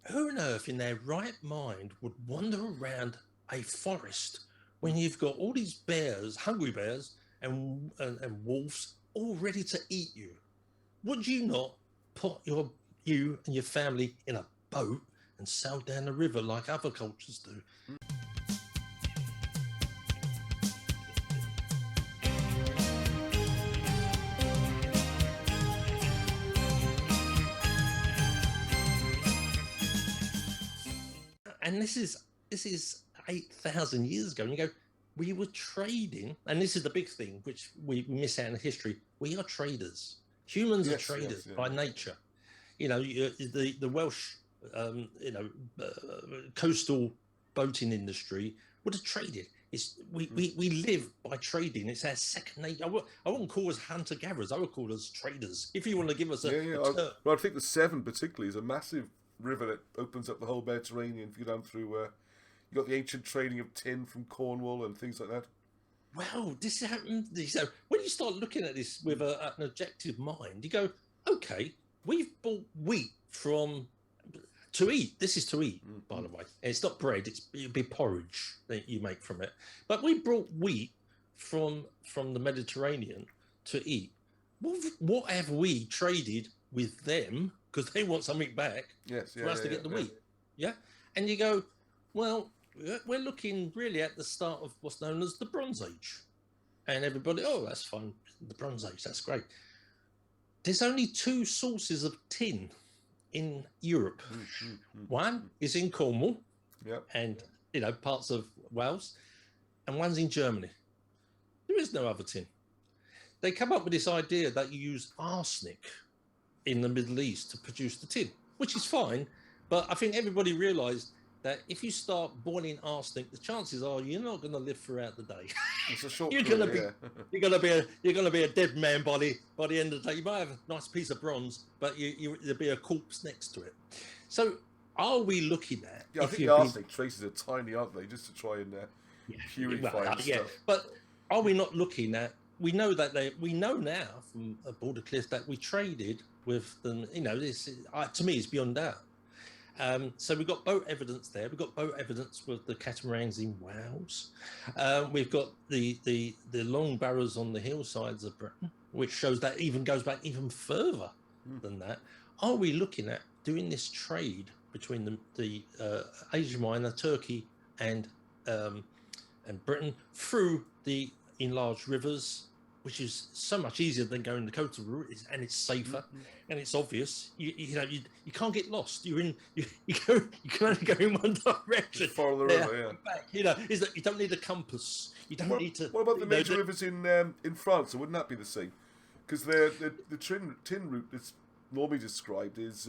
who on earth in their right mind would wander around a forest when you've got all these bears, hungry bears, and wolves all ready to eat you? Would you not put you and your family in a boat and sail down the river like other cultures do? And this is 8,000 years ago. And you go, we were trading, and this is the big thing which we miss out in history. We are traders. Humans are traders by nature. You know, the Welsh, coastal boating industry would have traded. We live by trading. It's our second nature. I wouldn't call us hunter gatherers. I would call us traders. If you want to give us a term. Well, I think the Severn particularly is a massive river that opens up the whole Mediterranean. If you go down through, you got the ancient trading of tin from Cornwall and things like that. Well, this happened. So when you start looking at this with an objective mind, you go, okay, we've bought wheat to eat. This is to eat, by the way. It's not bread. It'd be porridge that you make from it. But we brought wheat from the Mediterranean to eat. What have we traded with them? Because they want something back for us to get the wheat. Yeah. And you go, well, we're looking really at the start of what's known as the Bronze Age. And everybody, oh, that's fine. The Bronze Age, that's great. There's only two sources of tin in Europe. One is in Cornwall and, parts of Wales, and one's in Germany. There is no other tin. They come up with this idea that you use arsenic in the Middle East to produce the tin, which is fine. But I think everybody realised that if you start boiling arsenic, the chances are you're not going to live throughout the day. It's a short you're going to be a dead man by the end of the day. You might have a nice piece of bronze, but there'll be a corpse next to it. So are we looking at? Yeah, I think the arsenic traces are tiny, aren't they? Just to try and purify stuff. But are we not looking at? We know now from Bordercliff that we traded with them. This to me is beyond doubt. So we've got boat evidence there. We've got boat evidence with the catamarans in Wales. We've got the long barrows on the hillsides of Britain, which shows that goes back even further than that. Are we looking at doing this trade between the Asia Minor, Turkey, and Britain through the enlarged rivers, which is so much easier than going the coastal route, and it's safer and it's obvious. You can't get lost. You can only go in one direction. Just follow the river, back. Is that you don't need a compass. You don't need to. What about the major rivers in France? So wouldn't that be the same? Because the tin route that's normally described is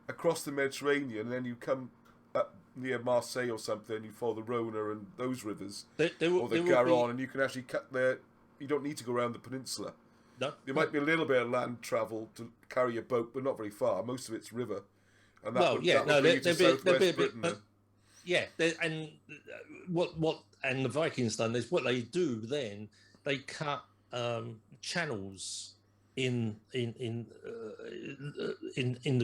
across the Mediterranean, and then you come up near Marseille or something, you follow the Rhône and those rivers, or the Garonne, and you can actually cut there. You don't need to go around the peninsula. No. There might be a little bit of land travel to carry a boat, but not very far. Most of it's river. And that would bring you to southwest Britain. And what and the Vikings done is what they do then. They cut channels in the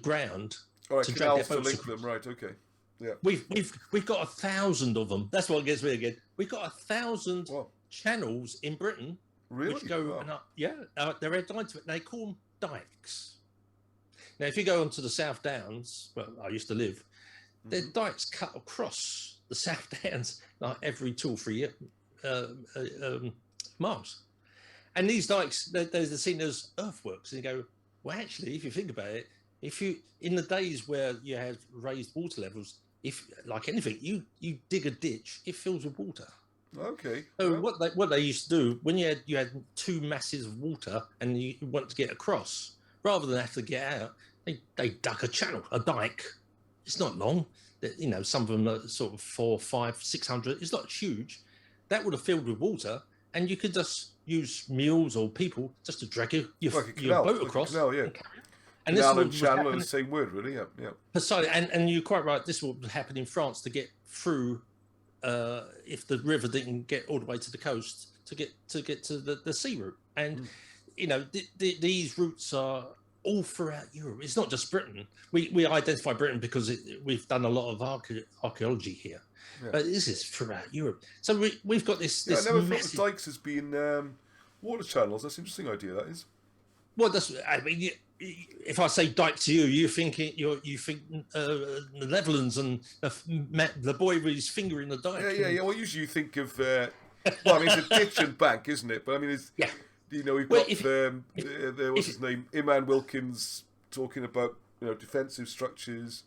ground. All right, to canals to link them. Right, okay. Yeah. We've got 1,000 of them. That's what gets me again. We've got 1,000 channels in Britain, which go they're identified. They call them dikes. Now, if you go onto the South Downs, well, I used to live, there are dikes cut across the South Downs like every 2 or 3 miles. And these dikes, they're seen as earthworks. And you go, well, actually, if you think about it, in the days where you had raised water levels, if like anything, you dig a ditch, it fills with water. Okay. So what they used to do when you had two masses of water and you want to get across, rather than have to get out, they dug a channel, a dike. It's not long. Some of them are sort of 400, 500, 600. It's not huge. That would have filled with water, and you could just use mules or people just to drag your boat across. Canal, yeah. And canal and channel are the same word, really. Yeah. Precisely, and you're quite right. This will happen in France to get through. If the river didn't get all the way to the coast to get to the sea route, and these routes are all throughout Europe. It's not just Britain. We identify Britain because we've done a lot of archaeology here. Yeah. But this is throughout Europe. So we've got this. Yeah, this I never massive... thought of dikes as being water channels. That's an interesting idea, that is. Well, I mean, if I say dike to you, you think the Netherlands and the boy with his finger in the dike. Yeah. Well, usually you think of well, I mean, it's a ditch and bank, isn't it? But I mean, it's we've got what's his name, Iman Wilkins, talking about defensive structures,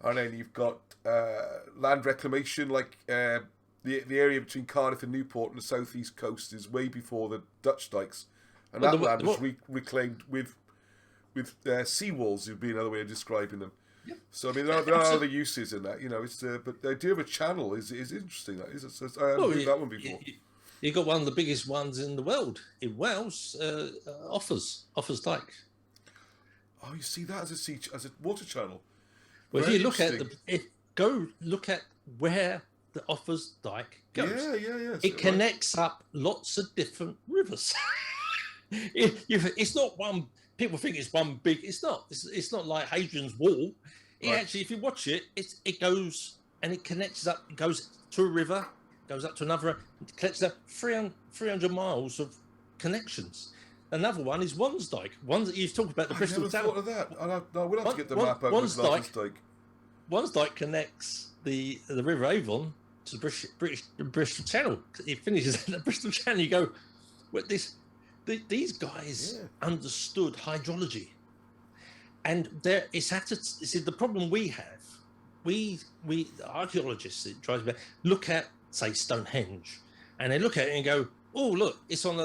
and then you've got land reclamation, like the area between Cardiff and Newport on the southeast coast is way before the Dutch dikes. And that land was reclaimed with seawalls, would be another way of describing them. Yep. So I mean, there are other uses in that, It's but the idea of a channel is interesting. That is, I haven't heard that one before. You got one of the biggest ones in the world in Wales, Offers Dyke. Oh, you see that as a water channel. Well, if you look at go look at where the Offers Dyke goes. Yeah. It connects up lots of different rivers. It's not one. People think it's one big. It's not. It's not like Hadrian's Wall. Actually, if you watch it, it goes and it connects up. It goes to a river, goes up to another. It connects up 300 miles of connections. Another one is Wansdyke. You've talked about the Bristol Channel. I never thought of that. No, we'll have to get the map out of Wansdyke. Wansdyke connects the River Avon to the Bristol Channel. It finishes at the Bristol Channel. You go, well, these guys understood hydrology, and the problem we have. We archaeologists, it drives me. Look at, say, Stonehenge, and they look at it and go, "Oh, look, it's on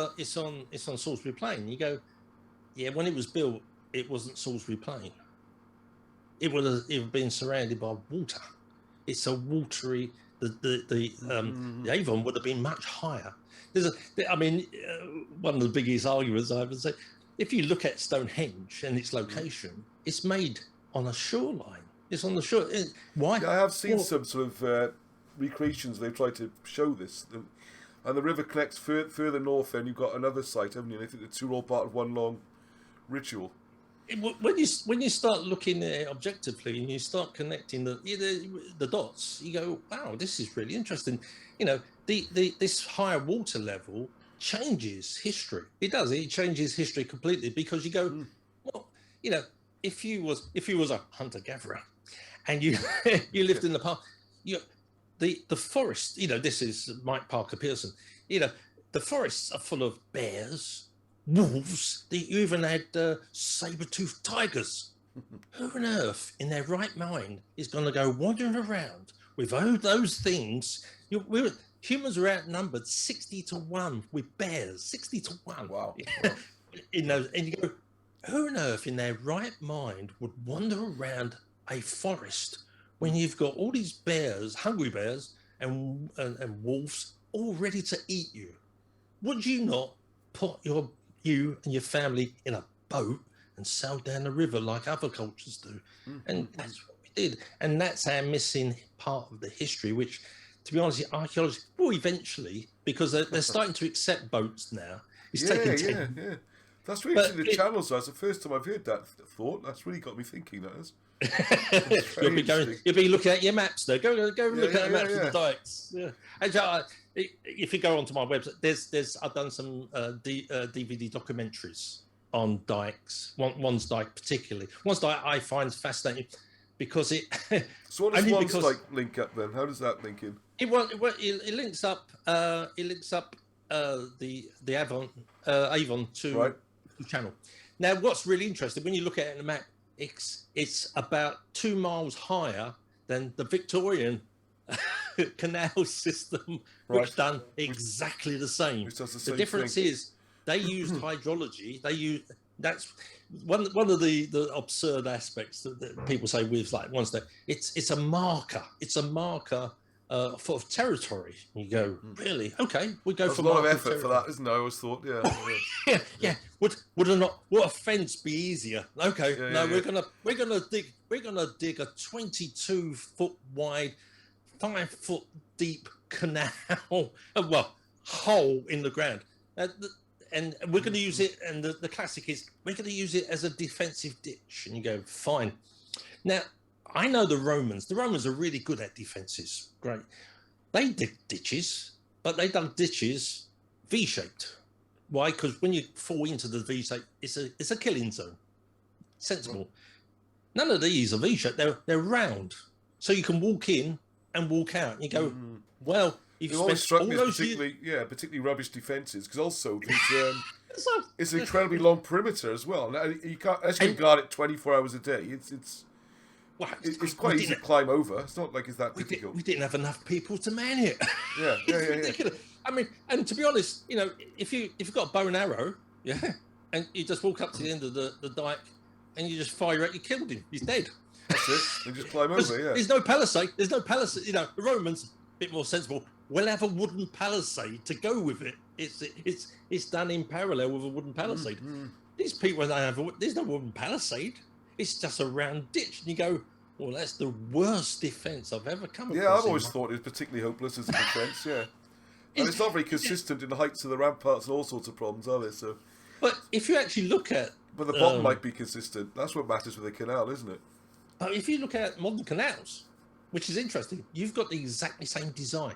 Salisbury Plain." You go, "Yeah, when it was built, it wasn't Salisbury Plain. It would have been surrounded by water. It's a watery. The Avon would have been much higher." One of the biggest arguments I would say, if you look at Stonehenge and its location, it's made on a shoreline. It's on the shore. Why? Yeah, I have seen some sort of recreations. They've tried to show this, and the river connects further north. And you've got another site, haven't you? And I think the two are all part of one long ritual. When you start looking at it objectively and you start connecting the dots, you go, wow, this is really interesting. This higher water level changes history. It does. It changes history completely, because you go, well, if you was a hunter gatherer and you lived in the park, the forest. This is Mike Parker Pearson. The forests are full of bears, wolves. You even had saber-toothed tigers. Who on earth, in their right mind, is going to go wandering around with all those things? Humans are outnumbered 60-1 with bears. 60-1. Wow. And you go, who on earth, in their right mind, would wander around a forest when you've got all these bears, hungry bears, and wolves all ready to eat you? Would you not put you and your family in a boat and sail down the river like other cultures do? And that's what we did. And that's our missing part of the history, which, to be honest, archaeology will eventually, because they're starting to accept boats now. It's taking 10. Yeah. That's really interesting. The channels. That's the first time I've heard that thought. That's really got me thinking. That is. You'll be looking at your maps there. Go look at the maps of the dikes. Yeah. And if you go onto my website, I've done some DVD documentaries on dikes. Wansdyke particularly. Wansdyke I find fascinating because it. So what does Wansdyke link up then? How does that link in? It links up. It links up the Avon to the channel. Now, what's really interesting when you look at it on the map, it's about 2 miles higher than the Victorian canal system, which done exactly the same. The difference is they used hydrology. That's one of the absurd aspects that people say with like Wansdyke. It's a marker. It's a marker for territory. You go, really? Okay, we go for a lot of effort for that, isn't it? I always thought, yeah. Would a fence be easier? Okay, we're gonna dig a 22-foot wide, 5-foot deep canal, hole in the ground. and we're going to use it. And the classic is we're going to use it as a defensive ditch. And you go, fine. Now, I know the Romans. The Romans are really good at defenses. Great. They dig ditches, but they dug ditches V-shaped. Why? Because when you fall into the V-shape, it's a killing zone. Sensible. None of these are V-shaped. They're round, so you can walk in and walk out. And you go, well, you've It always spent struck all me those as years. particularly rubbish defences, because also there's, So, it's an incredibly long perimeter as well. Now, you can't actually guard it 24 hours a day. It's quite easy to climb over. It's not like it's that difficult. We didn't have enough people to man it. Yeah. Ridiculous. I mean, and to be honest, if you've got a bow and arrow, and you just walk up to the end of the dike and you just fire at, you killed him. He's dead. That's it. They just climb over. Yeah. There's no palisade. The Romans, a bit more sensible, will have a wooden palisade to go with it. It's done in parallel with a wooden palisade. These people there's no wooden palisade. It's just a round ditch, and you go, well, that's the worst defence I've ever come across. Yeah, I've always thought it was particularly hopeless as a defence. Yeah, and it's not very consistent in the heights of the ramparts and all sorts of problems, are there? So, but if you actually look at, but the bottom might be consistent. That's what matters with a canal, isn't it? But if you look at modern canals, which is interesting, you've got the exactly same design.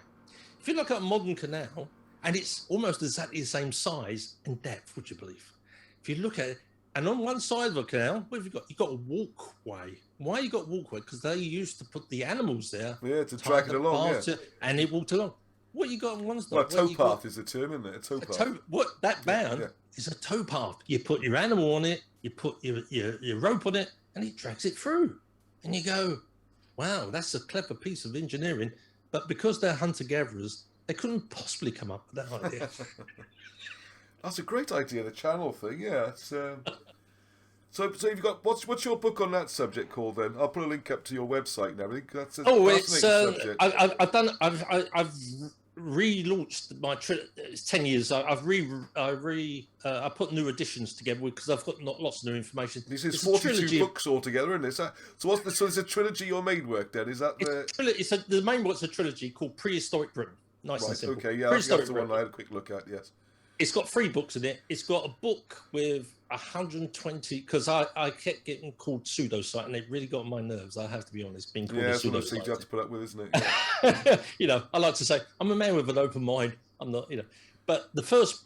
If you look at a modern canal, and it's almost exactly the same size and depth, would you believe? If you look at it, and on one side of the canal, what have you got? You've got a walkway. Why you got walkway? Because they used to put the animals there. Yeah, to drag it along, and it walked along. What you got on one side? Well, a towpath is the term, isn't it? A towpath. That band is a towpath. You put your animal on it, you put your rope on it, and it drags it through. And you go, wow, that's a clever piece of engineering. But because they're hunter-gatherers, they couldn't possibly come up with that idea. That's a great idea, the channel thing. Yeah. It's, so you've got what's your book on that subject called then? I'll put a link up to your website and everything. That's a fascinating subject. I've relaunched my it's 10 years. I put new editions together because I've got lots of new information. This is 42 books altogether, isn't it? So it's a trilogy your main work then? Is that the main one's a trilogy called Prehistoric Britain. Nice and simple. Okay, yeah, that's the one I had a quick look at. Yes. It's got 3 books in it. It's got a book with 120, because I kept getting called pseudoscience, and it really got on my nerves. I have to be honest. Being called that's a one of those things you have to put up with, isn't it? Yeah. I like to say I'm a man with an open mind. I'm not, But the first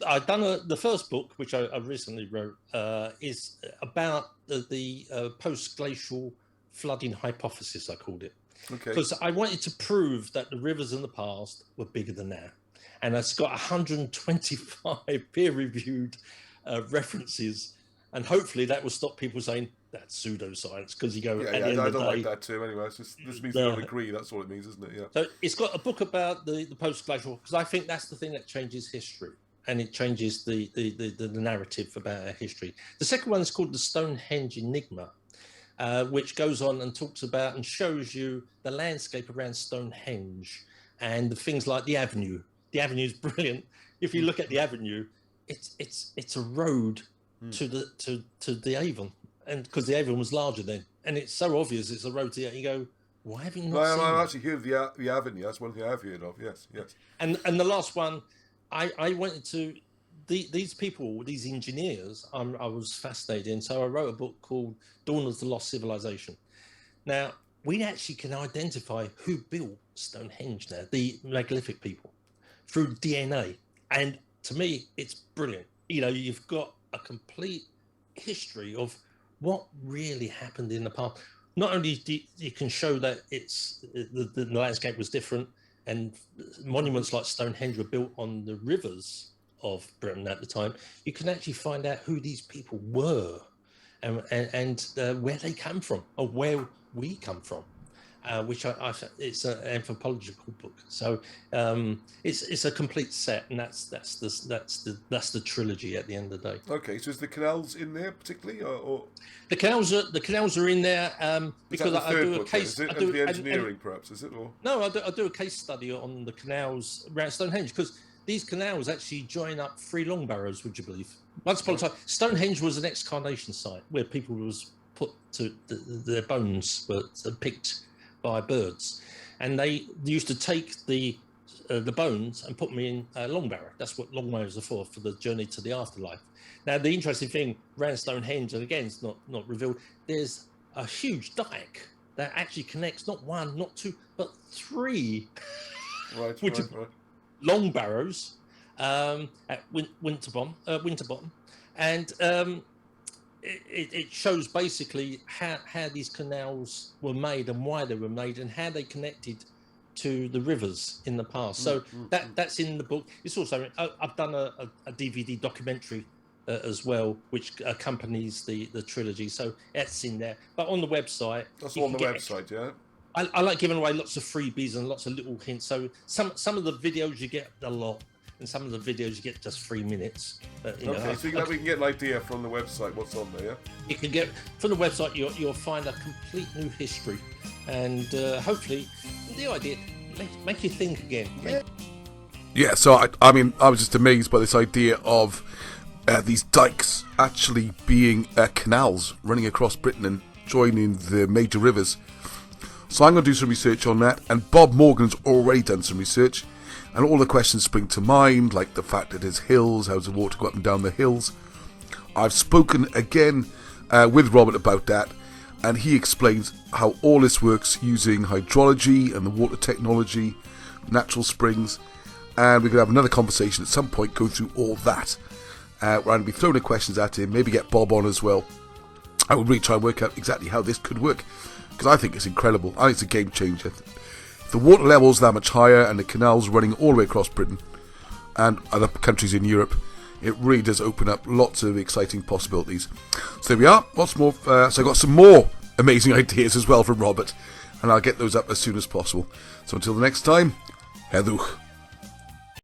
book, which I recently wrote, is about the post-glacial flooding hypothesis. I called it because I wanted to prove that the rivers in the past were bigger than now. And it's got 125 peer-reviewed references, and hopefully that will stop people saying that's pseudoscience, because you go. I don't like that too. Anyway, this means we don't agree. That's all it means, isn't it? Yeah. So it's got a book about the post-glacial, because I think that's the thing that changes history, and it changes the narrative about our history. The second one is called the Stonehenge Enigma, which goes on and talks about and shows you the landscape around Stonehenge and the things like the avenue. The avenue is brilliant. If you look at the avenue, it's a road to the Avon, and because the Avon was larger then, and it's so obvious it's a road to the. You go, why have you not seen? I've actually heard the avenue. That's one thing I've heard of. Yes. And the last one, I went to these people, these engineers. I was fascinated in, so I wrote a book called Dawn of the Lost Civilization. Now we actually can identify who built Stonehenge now, the megalithic people, through DNA. And to me, it's brilliant. You've got a complete history of what really happened in the past. Not only do you can show that it's the landscape was different, and monuments like Stonehenge were built on the rivers of Britain at the time, you can actually find out who these people were and where they come from, or where we come from. Which it's an anthropological book, so it's a complete set, and that's the trilogy at the end of the day. Okay, so is the canals in there particularly, or the canals are in there because I do a case. I do the engineering, perhaps, is it? Or no, I do a case study on the canals around Stonehenge, because these canals actually join up 3 long barrows. Would you believe? Once upon a time, Stonehenge was an excavation site where people was put to their bones were picked by birds, and they used to take the the bones and put me in a long barrow. That's what long barrows are for the journey to the afterlife. Now, the interesting thing around Stonehenge, and again, it's not revealed, there's a huge dike that actually connects not one, not two, but three long barrows at Winterbottom. And it shows basically how these canals were made and why they were made and how they connected to the rivers in the past. So that's in the book. It's also, I've done a DVD documentary as well, which accompanies the trilogy. So that's in there. But on the website... That's on the website, yeah? I like giving away lots of freebies and lots of little hints. So some of the videos you get a lot, and some of the videos you get just 3 minutes. So we can get an idea from the website what's on there, yeah? You can get, from the website, you'll find a complete new history. And hopefully, the idea, make you think again. Yeah, so I mean, I was just amazed by this idea of these dikes actually being canals running across Britain and joining the major rivers. So I'm going to do some research on that, and Bob Morgan's already done some research, and all the questions spring to mind, like the fact that there's hills, how does the water go up and down the hills. I've spoken again with Robert about that, and he explains how all this works using hydrology and the water technology, natural springs, and we're going to have another conversation at some point, go through all that. We're going to be throwing the questions at him, maybe get Bob on as well. I will really try and work out exactly how this could work, because I think it's incredible. I think it's a game changer. The water levels that much higher and the canals running all the way across Britain and other countries in Europe, it really does open up lots of exciting possibilities. So there we are, lots more. So I got some more amazing ideas as well from Robert, and I'll get those up as soon as possible. So until the next time, Hedwch.